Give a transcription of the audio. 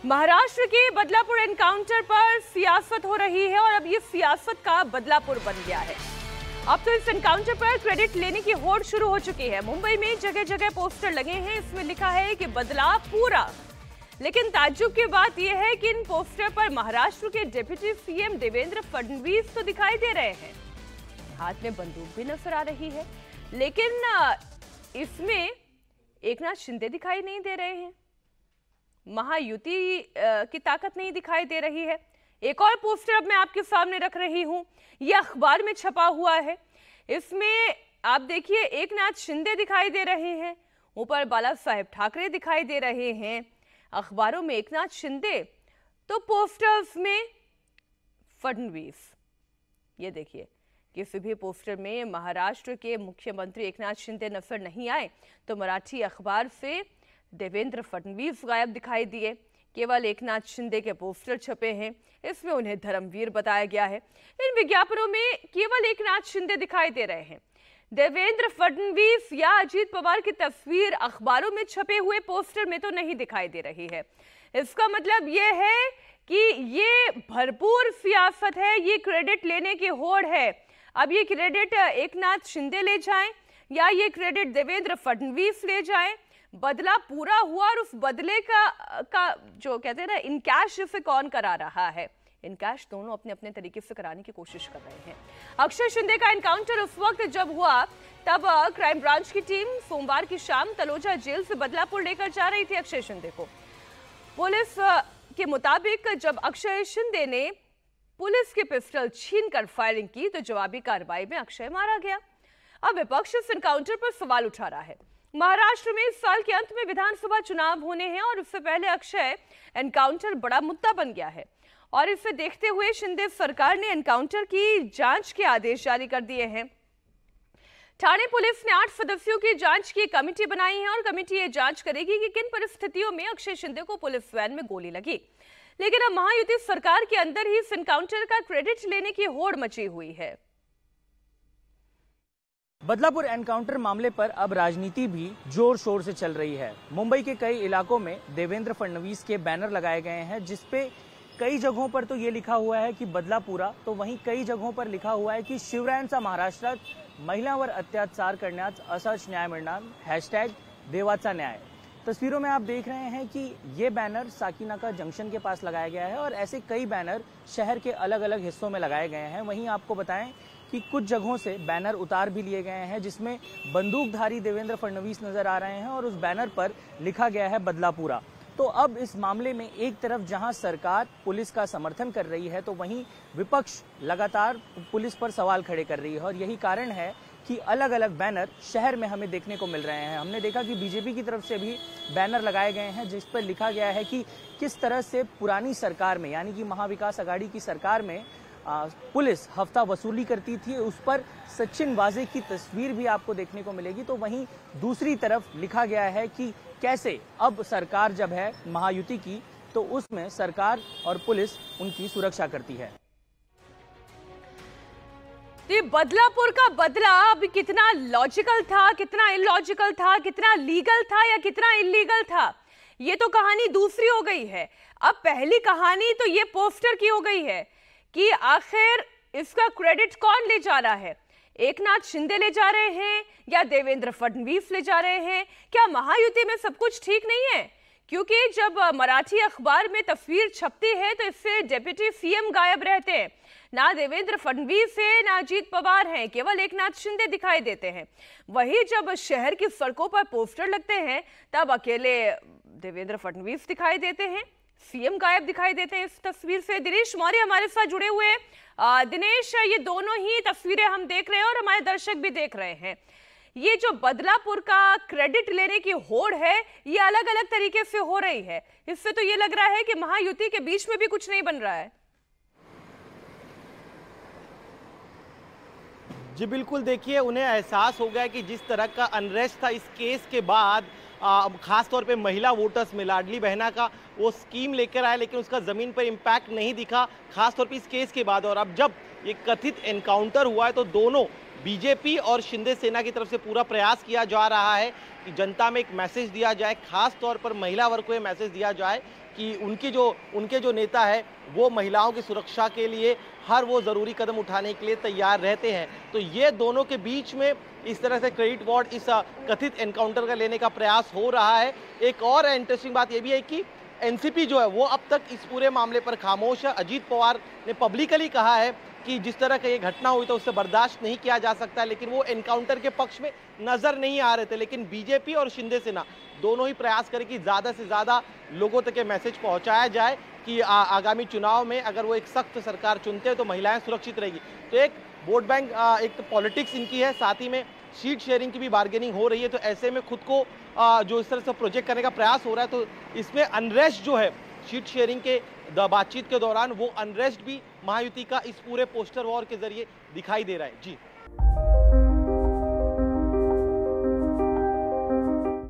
महाराष्ट्र के बदलापुर एनकाउंटर पर सियासत हो रही है और अब ये सियासत का बदलापुर बन गया है। अब तो इस एनकाउंटर पर क्रेडिट लेने की होड़ शुरू हो चुकी है। मुंबई में जगह जगह पोस्टर लगे हैं, इसमें लिखा है कि बदला पूरा। लेकिन ताज्जुब की बात यह है कि इन पोस्टर पर महाराष्ट्र के डिप्टी सीएम देवेंद्र फडणवीस तो दिखाई दे रहे हैं, हाथ में बंदूक भी नजर आ रही है, लेकिन इसमें एकनाथ शिंदे दिखाई नहीं दे रहे हैं। महायुति की ताकत नहीं दिखाई दे रही है। एक और पोस्टर अब मैं आपके सामने रख रही हूं, यह अखबार में छपा हुआ है। इसमें आप देखिए एकनाथ शिंदे दिखाई दे रहे हैं, ऊपर बाला साहेब ठाकरे दिखाई दे रहे हैं। अखबारों में एकनाथ शिंदे तो पोस्टर्स में फडणवीस। ये देखिए किसी भी पोस्टर में महाराष्ट्र के मुख्यमंत्री एकनाथ शिंदे नजर नहीं आए तो मराठी अखबार से देवेंद्र फडणवीस गायब दिखाई दिए। केवल एकनाथ शिंदे के पोस्टर छपे हैं, इसमें उन्हें धर्मवीर बताया गया है। इन विज्ञापनों में केवल एकनाथ शिंदे दिखाई दे रहे हैं। देवेंद्र फडणवीस या अजीत पवार की तस्वीर अखबारों में छपे हुए पोस्टर में तो नहीं दिखाई दे रही है। इसका मतलब यह है कि ये भरपूर सियासत है, ये क्रेडिट लेने की होड़ है। अब ये क्रेडिट एकनाथ शिंदे ले जाएं या ये क्रेडिट देवेंद्र फडणवीस ले जाएं, बदला पूरा हुआ और उस बदले का जो कहते हैं ना इनकैश इसे कौन करा रहा है, इनकैश दोनों अपने अपने तरीके से कराने की कोशिश कर रहे हैं। अक्षय शिंदे का एनकाउंटर उस वक्त जब हुआ तब क्राइम ब्रांच की टीम सोमवार की शाम तलोजा जेल से बदलापुर लेकर जा रही थी अक्षय शिंदे को। पुलिस के मुताबिक जब अक्षय शिंदे ने पुलिस की पिस्टल छीनकर फायरिंग की तो जवाबी कार्रवाई में अक्षय मारा गया। अब विपक्ष इस एनकाउंटर पर सवाल उठा रहा है। महाराष्ट्र में इस साल के अंत में विधानसभा चुनाव होने हैं और उससे पहले अक्षय एनकाउंटर बड़ा मुद्दा बन गया है और इसे देखते हुए शिंदे सरकार ने एनकाउंटर की जांच के आदेश जारी कर दिए हैं। ठाणे पुलिस ने 8 सदस्यों की जांच की कमेटी बनाई है और कमेटी ये जांच करेगी कि किन परिस्थितियों में अक्षय शिंदे को पुलिस वैन में गोली लगी। लेकिन अब महायुति सरकार के अंदर ही इस एनकाउंटर का क्रेडिट लेने की होड़ मची हुई है। बदलापुर एनकाउंटर मामले पर अब राजनीति भी जोर शोर से चल रही है। मुंबई के कई इलाकों में देवेंद्र फडणवीस के बैनर लगाए गए हैं, जिसपे कई जगहों पर तो ये लिखा हुआ है कि बदला पूरा, तो वहीं कई जगहों पर लिखा हुआ है कि शिवरायांचा महाराष्ट्रात महिलांवर अत्याचार करण्यास असाच न्याय मिळणार, #देवाचा न्याय। तस्वीरों में आप देख रहे हैं कि ये बैनर साकीनाका जंक्शन के पास लगाया गया है और ऐसे कई बैनर शहर के अलग अलग हिस्सों में लगाए गए हैं। वहीं आपको बताएं कि कुछ जगहों से बैनर उतार भी लिए गए हैं, जिसमें बंदूकधारी देवेंद्र फडणवीस नजर आ रहे हैं और उस बैनर पर लिखा गया है बदला पूरा। तो अब इस मामले में एक तरफ जहां सरकार पुलिस का समर्थन कर रही है तो वहीं विपक्ष लगातार पुलिस पर सवाल खड़े कर रही है और यही कारण है कि अलग अलग बैनर शहर में हमें देखने को मिल रहे हैं। हमने देखा कि बीजेपी की तरफ से भी बैनर लगाए गए हैं जिस पर लिखा गया है कि किस तरह से पुरानी सरकार में यानी कि महाविकास आघाड़ी की सरकार में पुलिस हफ्ता वसूली करती थी, उस पर सचिन वाजे की तस्वीर भी आपको देखने को मिलेगी। तो वहीं दूसरी तरफ लिखा गया है कि कैसे अब सरकार जब है महायुति की तो उसमें सरकार और पुलिस उनकी सुरक्षा करती है। ये बदलापुर का बदला अब कितना लॉजिकल था, कितना इलॉजिकल था, कितना लीगल था या कितना इलीगल था, ये तो कहानी दूसरी हो गई है। अब पहली कहानी तो ये पोस्टर की हो गई है कि आखिर इसका क्रेडिट कौन ले जा रहा है, एकनाथ शिंदे ले जा रहे हैं या देवेंद्र फडणवीस ले जा रहे हैं। क्या महायुति में सब कुछ ठीक नहीं है? क्योंकि जब मराठी अखबार में तस्वीर छपती है तो इससे डिप्टी सीएम गायब रहते हैं, ना देवेंद्र फडणवीस है ना अजीत पवार हैं, केवल एकनाथ शिंदे दिखाई देते हैं। वही जब शहर की सड़कों पर पोस्टर लगते हैं तब अकेले देवेंद्र फडणवीस दिखाई देते हैं, सीएम गायब दिखाई देते हैं। इस तस्वीर से दिनेश मौर्य हमारे साथ जुड़े हुए हैं। दिनेश, ये दोनों ही तस्वीरें हम देख रहे हैं और हमारे दर्शक भी देख रहे हैं। ये जो बदलापुर का क्रेडिट लेने की होड़ है ये अलग अलग तरीके से हो रही है, इससे तो ये लग रहा है कि महायुति के बीच में भी कुछ नहीं बन रहा है। जी बिल्कुल, देखिए उन्हें एहसास हो गया कि जिस तरह का अनरेस्ट था इस केस के बाद खास तौर पे महिला वोटर्स में लाडली बहना का वो स्कीम लेकर आए, लेकिन उसका ज़मीन पर इम्पैक्ट नहीं दिखा, खास तौर पे इस केस के बाद। और अब जब ये कथित एनकाउंटर हुआ है तो दोनों बीजेपी और शिंदे सेना की तरफ से पूरा प्रयास किया जा रहा है कि जनता में एक मैसेज दिया जाए, खास तौर पर महिला वर्ग को ये मैसेज दिया जाए कि उनके जो नेता है वो महिलाओं की सुरक्षा के लिए हर वो ज़रूरी कदम उठाने के लिए तैयार रहते हैं। तो ये दोनों के बीच में इस तरह से क्रेडिट वार्ड इस कथित एनकाउंटर का लेने का प्रयास हो रहा है। एक और इंटरेस्टिंग बात ये भी है कि एनसीपी जो है वो अब तक इस पूरे मामले पर खामोश है। अजीत पवार ने पब्लिकली कहा है कि जिस तरह का ये घटना हुई तो उससे बर्दाश्त नहीं किया जा सकता, लेकिन वो एनकाउंटर के पक्ष में नजर नहीं आ रहे थे। लेकिन बीजेपी और शिंदे सेना दोनों ही प्रयास करें कि ज़्यादा से ज़्यादा लोगों तक ये मैसेज पहुंचाया जाए कि आगामी चुनाव में अगर वो एक सख्त सरकार चुनते हैं तो महिलाएं सुरक्षित रहेगी। तो एक वोट बैंक, एक तो पॉलिटिक्स इनकी है, साथ ही में सीट शेयरिंग की भी बार्गेनिंग हो रही है। तो ऐसे में खुद को जो इस तरह से प्रोजेक्ट करने का प्रयास हो रहा है, तो इसमें अनरेस्ट जो है सीट शेयरिंग के बातचीत के दौरान, वो अनरेस्ट भी महायुति का इस पूरे पोस्टर वॉर के जरिए दिखाई दे रहा है। जी।